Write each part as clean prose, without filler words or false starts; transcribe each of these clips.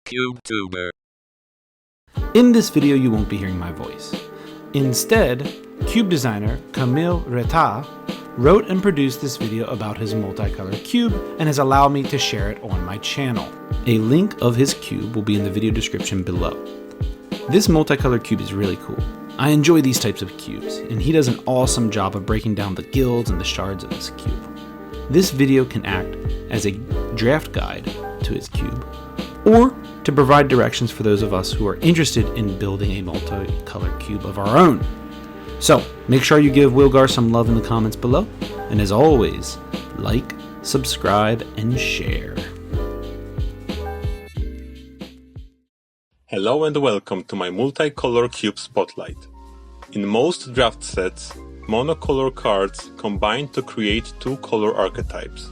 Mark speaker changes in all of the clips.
Speaker 1: CubeTuber.
Speaker 2: In this video, you won't be hearing my voice. Instead, cube designer Kamil wrote and produced this video about his multicolored cube and has allowed me to share it on my channel. A link of his cube will be in the video description below. This multicolored cube is really cool. I enjoy these types of cubes, and he does an awesome job of breaking down the guilds and the shards of his cube. This video can act as a draft guide to his cube, or to provide directions for those of us who are interested in building a multicolored cube of our own. So, make sure you give Wilgar some love in the comments below, and as always, like, subscribe, and share.
Speaker 3: Hello and welcome to my multicolor cube spotlight. In most draft sets, monocolor cards combine to create two color archetypes.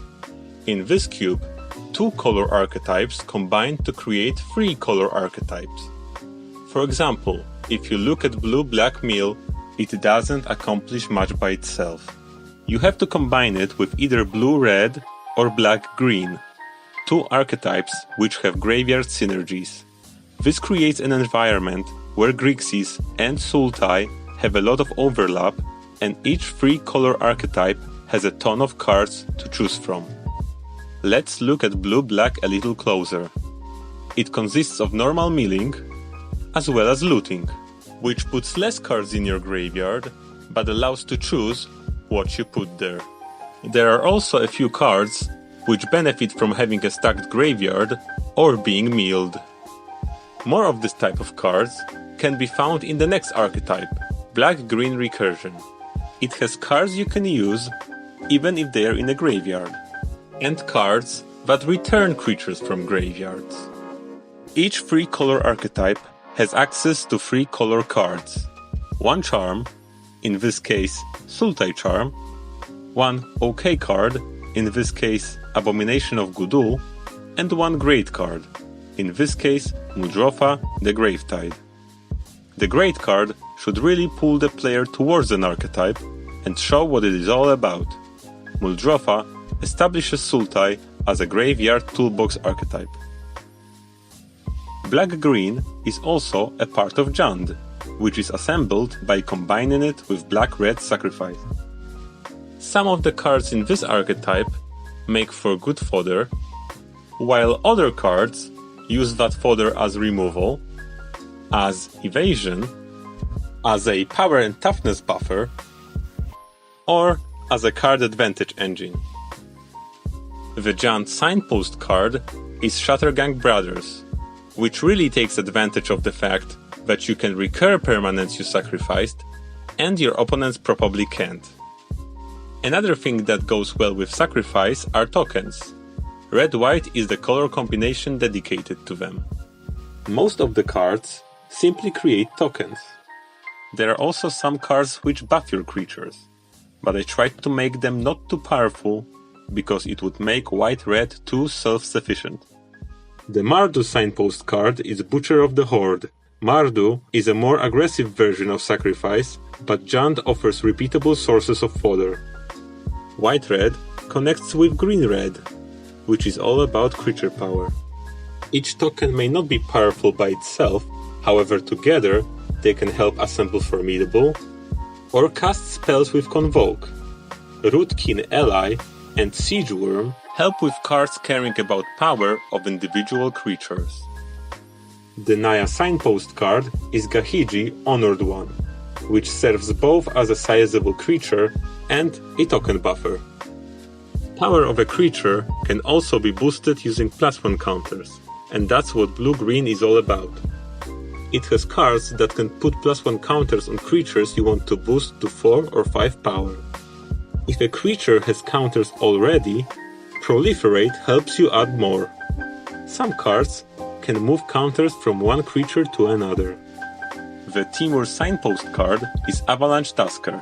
Speaker 3: In this cube, two color archetypes combine to create three color archetypes. For example, if you look at blue-black meal, it doesn't accomplish much by itself. You have to combine it with either blue-red or black-green, two archetypes which have graveyard synergies. This creates an environment where Grixis and Sultai have a lot of overlap, and each three-color archetype has a ton of cards to choose from. Let's look at blue-black a little closer. It consists of normal milling, as well as looting, which puts less cards in your graveyard, but allows to choose what you put there. There are also a few cards which benefit from having a stacked graveyard or being milled. More of this type of cards can be found in the next archetype, Black-Green Recursion. It has cards you can use even if they are in a graveyard, and cards that return creatures from graveyards. Each three-color archetype has access to three color cards. One charm, in this case Sultai Charm, one OK card, in this case Abomination of Gudul, and one great card, in this case Muldrotha the Gravetide. The great card should really pull the player towards an archetype and show what it is all about. Muldrotha establishes Sultai as a graveyard toolbox archetype. Black-green is also a part of Jund, which is assembled by combining it with black-red sacrifice. Some of the cards in this archetype make for good fodder, while other cards use that fodder as removal, as evasion, as a power and toughness buffer, or as a card advantage engine. The Jund signpost card is Shattergang Brothers, which really takes advantage of the fact that you can recur permanents you sacrificed, and your opponents probably can't. Another thing that goes well with sacrifice are tokens. Red-white is the color combination dedicated to them. Most of the cards simply create tokens. There are also some cards which buff your creatures, but I tried to make them not too powerful because it would make white-red too self-sufficient. The Mardu signpost card is Butcher of the Horde. Mardu is a more aggressive version of sacrifice, but Jund offers repeatable sources of fodder. White-red connects with green-red, which is all about creature power. Each token may not be powerful by itself, however together they can help assemble Formidable, or cast spells with Convoke. Rootkin Ally and Siege Worm help with cards caring about power of individual creatures. The Naya signpost card is Gahiji Honored One, which serves both as a sizable creature and a token buffer. Power of a creature can also be boosted using +1 counters, and that's what blue-green is all about. It has cards that can put +1 counters on creatures you want to boost to 4 or 5 power. If a creature has counters already, Proliferate helps you add more. Some cards can move counters from one creature to another. The Timur signpost card is Avalanche Tusker,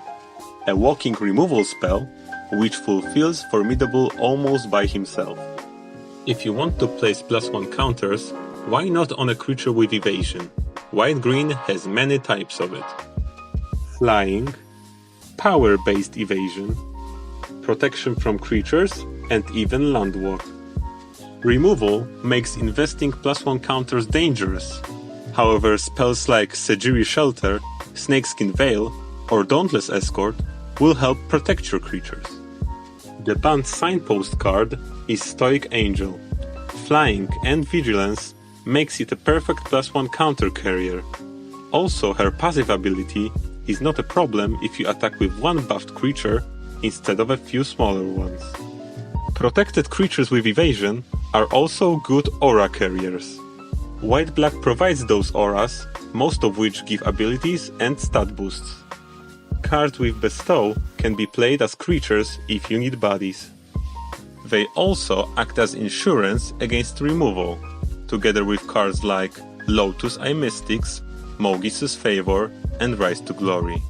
Speaker 3: a walking removal spell which fulfills Formidable almost by himself. If you want to place +1 counters, why not on a creature with evasion? White-green has many types of it. Flying, power-based evasion, protection from creatures, and even land walk. Removal makes investing +1 counters dangerous. However, spells like Sejiri Shelter, Snakeskin Veil, or Dauntless Escort will help protect your creatures. The banned Signpost card is Stoic Angel. Flying and Vigilance makes it a perfect +1 counter carrier. Also, her passive ability is not a problem if you attack with one buffed creature instead of a few smaller ones. Protected creatures with evasion are also good aura carriers. White-black provides those auras, most of which give abilities and stat boosts. Cards with Bestow can be played as creatures if you need bodies. They also act as insurance against removal, together with cards like Lotus Eye Mystics, Mogis's Favor, and Rise to Glory.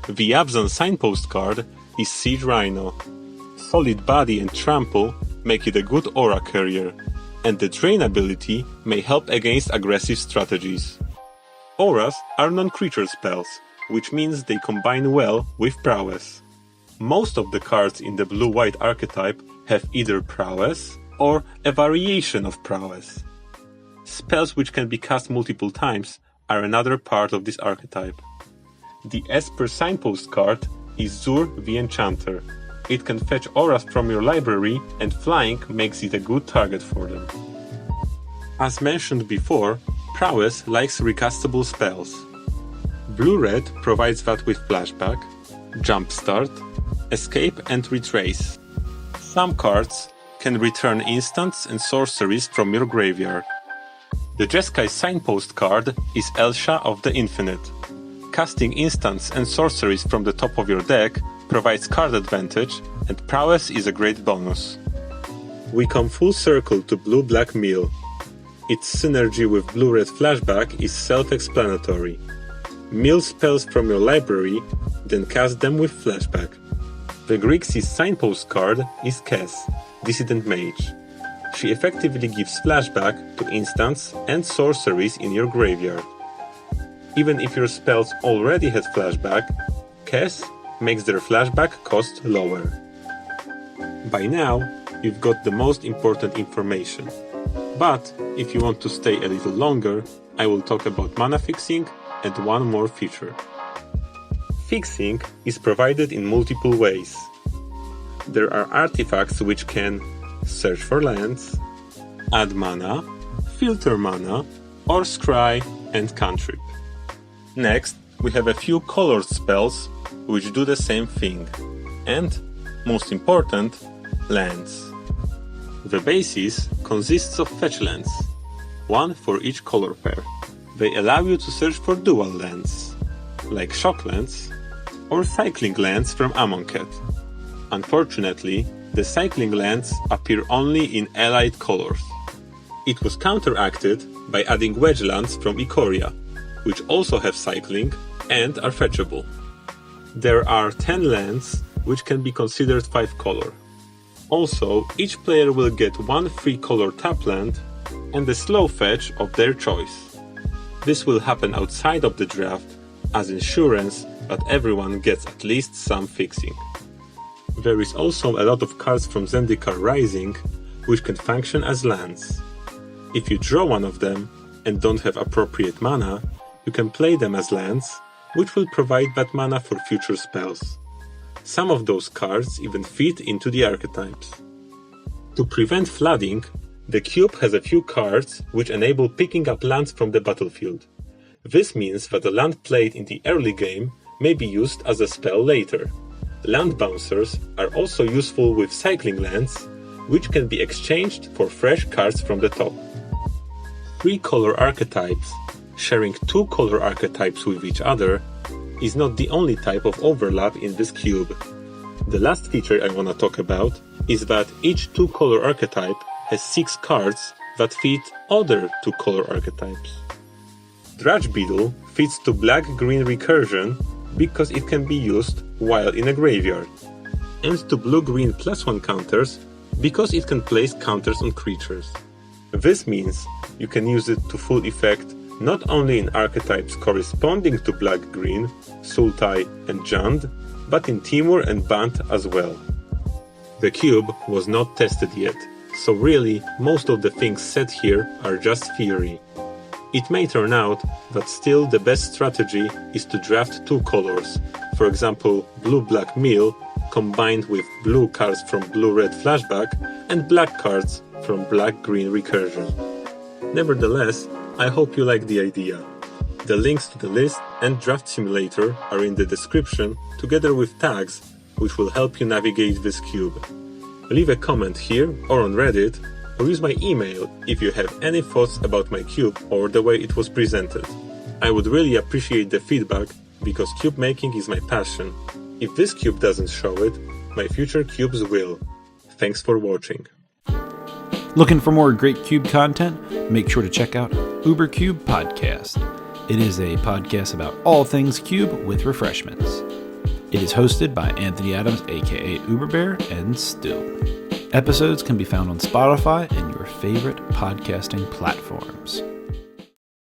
Speaker 3: The Abzan Signpost card is Siege Rhino. Solid Body and Trample make it a good aura carrier, and the Drain ability may help against aggressive strategies. Auras are non-creature spells, which means they combine well with Prowess. Most of the cards in the blue-white archetype have either Prowess or a variation of Prowess. Spells which can be cast multiple times are another part of this archetype. The Esper Signpost card is Zur the Enchanter. It can fetch auras from your library, and flying makes it a good target for them. As mentioned before, Prowess likes recastable spells. Blue-red provides that with Flashback, Jumpstart, Escape and Retrace. Some cards can return instants and sorceries from your graveyard. The Jeskai Signpost card is Elsha of the Infinite. Casting instants and sorceries from the top of your deck provides card advantage, and Prowess is a great bonus. We come full circle to Blue-Black Mill. Its synergy with Blue-Red Flashback is self-explanatory. Mill spells from your library, then cast them with Flashback. The Grixis Signpost card is Kes, Dissident Mage. She effectively gives Flashback to instants and sorceries in your graveyard. Even if your spells already had Flashback, Kes makes their Flashback cost lower. By now, you've got the most important information. But if you want to stay a little longer, I will talk about mana fixing and one more feature. Fixing is provided in multiple ways. There are artifacts which can search for lands, add mana, filter mana, or scry and cantrip. Next, we have a few colored spells which do the same thing, and, most important, lands. The basis consists of fetch lands, one for each color pair. They allow you to search for dual lands, like shock lands, or cycling lands from Amonkhet. Unfortunately, the cycling lands appear only in allied colors. It was counteracted by adding wedge lands from Ikoria, which also have cycling and are fetchable. There are 10 lands which can be considered 5 color. Also, each player will get one free color tap land and a slow fetch of their choice. This will happen outside of the draft as insurance that everyone gets at least some fixing. There is also a lot of cards from Zendikar Rising which can function as lands. If you draw one of them and don't have appropriate mana, you can play them as lands, which will provide that mana for future spells. Some of those cards even fit into the archetypes. To prevent flooding, the cube has a few cards which enable picking up lands from the battlefield. This means that a land played in the early game may be used as a spell later. Land bouncers are also useful with cycling lands, which can be exchanged for fresh cards from the top. 3 color archetypes sharing 2 color archetypes with each other is not the only type of overlap in this cube. The last feature I want to talk about is that each 2 color archetype has 6 cards that fit other 2 color archetypes. Dratch Beetle fits to black-green recursion because it can be used while in a graveyard, and to blue-green +1 counters because it can place counters on creatures. This means you can use it to full effect not only in archetypes corresponding to black-green, Sultai and Jund, but in Timur and Bant as well. The cube was not tested yet, so really most of the things said here are just theory. It may turn out that still the best strategy is to draft two colors, for example blue-black mill combined with blue cards from blue-red flashback and black cards from black-green recursion. Nevertheless, I hope you like the idea. The links to the list and draft simulator are in the description together with tags which will help you navigate this cube. Leave a comment here or on Reddit, or use my email if you have any thoughts about my cube or the way it was presented. I would really appreciate the feedback because cube making is my passion. If this cube doesn't show it, my future cubes will. Thanks for watching.
Speaker 2: Looking for more great cube content? Make sure to check out UberCube Podcast. It is a podcast about all things cube with refreshments. It is hosted by Anthony Adams, aka Uberbear, and Stu. Episodes can be found on Spotify and your favorite podcasting platforms.